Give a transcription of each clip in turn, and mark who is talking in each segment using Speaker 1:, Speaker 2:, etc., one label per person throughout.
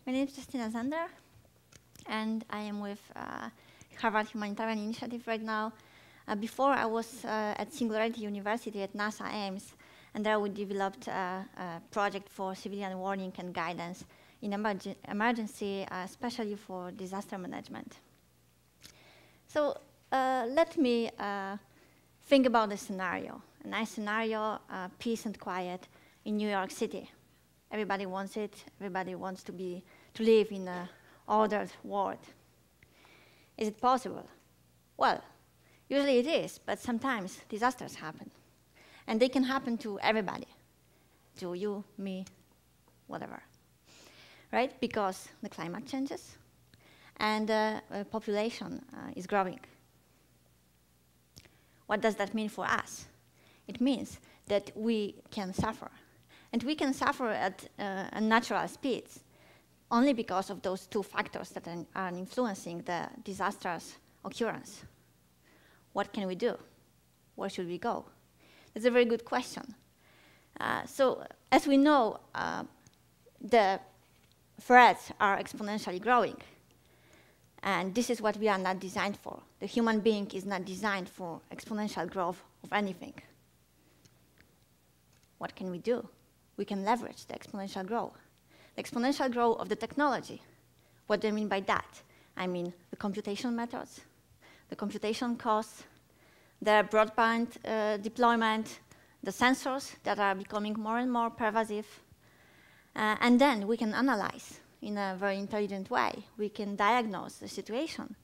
Speaker 1: My name is Justyna Zander, and I am with Harvard Humanitarian Initiative right now. Before, I was at Singularity University at NASA Ames, and there we developed a project for civilian warning and guidance in emergency, especially for disaster management. So let me think about a scenario, a nice scenario, peace and quiet in New York City. Everybody wants it. Everybody wants to live in an ordered world. Is it possible? Well, usually it is, but sometimes disasters happen. And they can happen to everybody, to you, me, whatever, right? Because the climate changes and the population is growing. What does that mean for us? It means that we can suffer. And we can suffer at unnatural speeds only because of those two factors that are influencing the disaster's occurrence. What can we do? Where should we go? That's a very good question. So as we know, the threats are exponentially growing. And this is what we are not designed for. The human being is not designed for exponential growth of anything. What can we do? We can leverage the exponential growth. The exponential growth of the technology. What do I mean by that? I mean the computation methods, the computation costs, the broadband deployment, the sensors that are becoming more and more pervasive. And then we can analyze in a very intelligent way. We can diagnose the situation.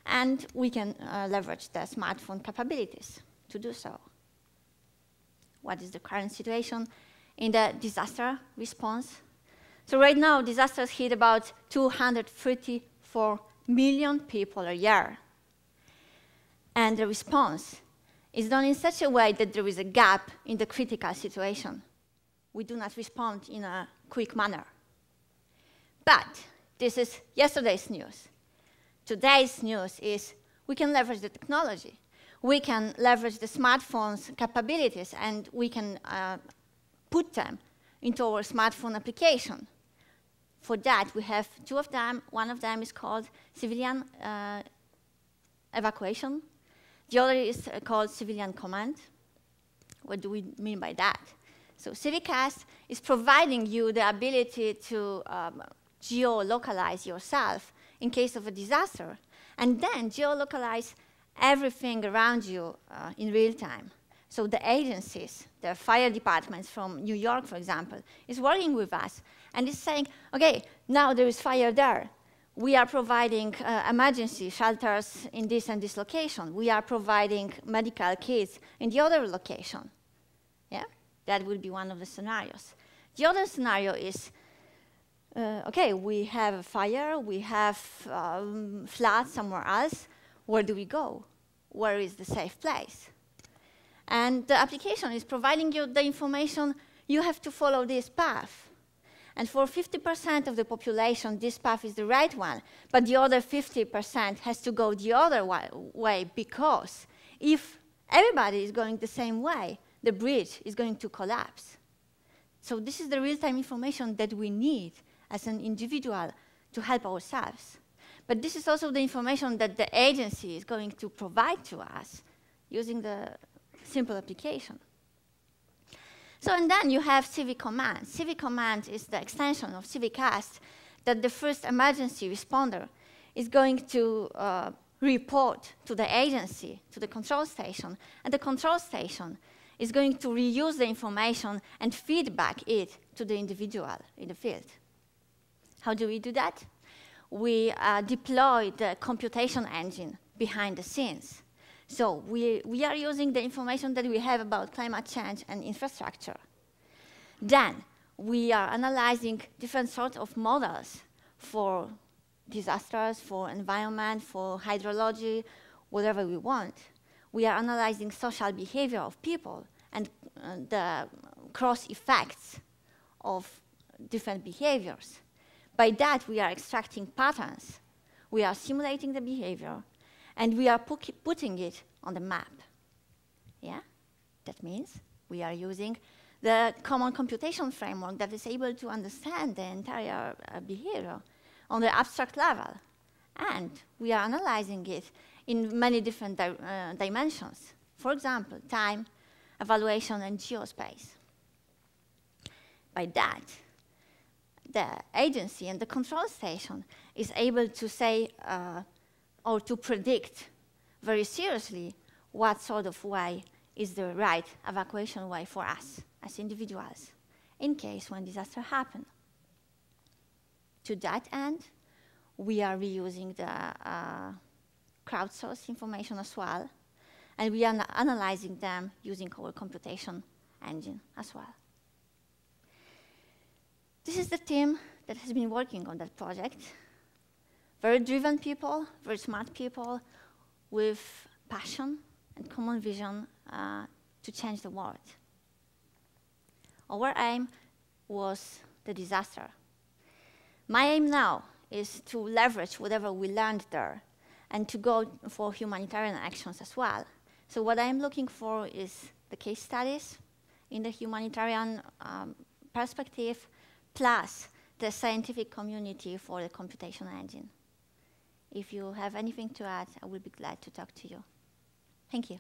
Speaker 1: And we can leverage the smartphone capabilities to do so. What is the current situation in the disaster response? So right now, disasters hit about 234 million people a year. And the response is done in such a way that there is a gap in the critical situation. We do not respond in a quick manner. But this is yesterday's news. Today's news is we can leverage the technology. We can leverage the smartphone's capabilities, and we can put them into our smartphone application. For that, we have two of them. One of them is called civilian evacuation. The other is called civilian command. What do we mean by that? So CivicCast is providing you the ability to geolocalize yourself in case of a disaster, and then geolocalize everything around you in real time. So the agencies, the fire departments from New York, for example, is working with us and is saying, okay, now there is fire there. We are providing emergency shelters in this and this location. We are providing medical kits in the other location. Yeah, that would be one of the scenarios. The other scenario is, okay, we have a fire, we have floods somewhere else. Where do we go? Where is the safe place? And the application is providing you the information. You have to follow this path. And for 50% of the population, this path is the right one. But the other 50% has to go the other way, because if everybody is going the same way, the bridge is going to collapse. So this is the real-time information that we need as an individual to help ourselves. But this is also the information that the agency is going to provide to us using the simple application. So, and then you have Civic Command. Civic Command is the extension of CivicCast that the first emergency responder is going to report to the agency, to the control station, and the control station is going to reuse the information and feedback it to the individual in the field. How do we do that? We deploy the computation engine behind the scenes. So we are using the information that we have about climate change and infrastructure. Then we are analyzing different sorts of models for disasters, for environment, for hydrology, whatever we want. We are analyzing social behavior of people and the cross effects of different behaviors. By that, we are extracting patterns. We are simulating the behavior, and we are putting it on the map. Yeah? That means we are using the common computation framework that is able to understand the entire behavior on the abstract level. And we are analyzing it in many different dimensions. For example, time, evaluation, and geospace. By that, the agency and the control station is able to say or to predict very seriously what sort of way is the right evacuation way for us as individuals in case when disaster happen. To that end, we are reusing the crowdsourced information as well, and we are analyzing them using our computation engine as well. This is the team that has been working on that project. Very driven people, very smart people with passion and common vision to change the world. Our aim was the disaster. My aim now is to leverage whatever we learned there and to go for humanitarian actions as well. So what I'm looking for is the case studies in the humanitarian perspective, plus the scientific community for the computation engine. If you have anything to add, I will be glad to talk to you. Thank you.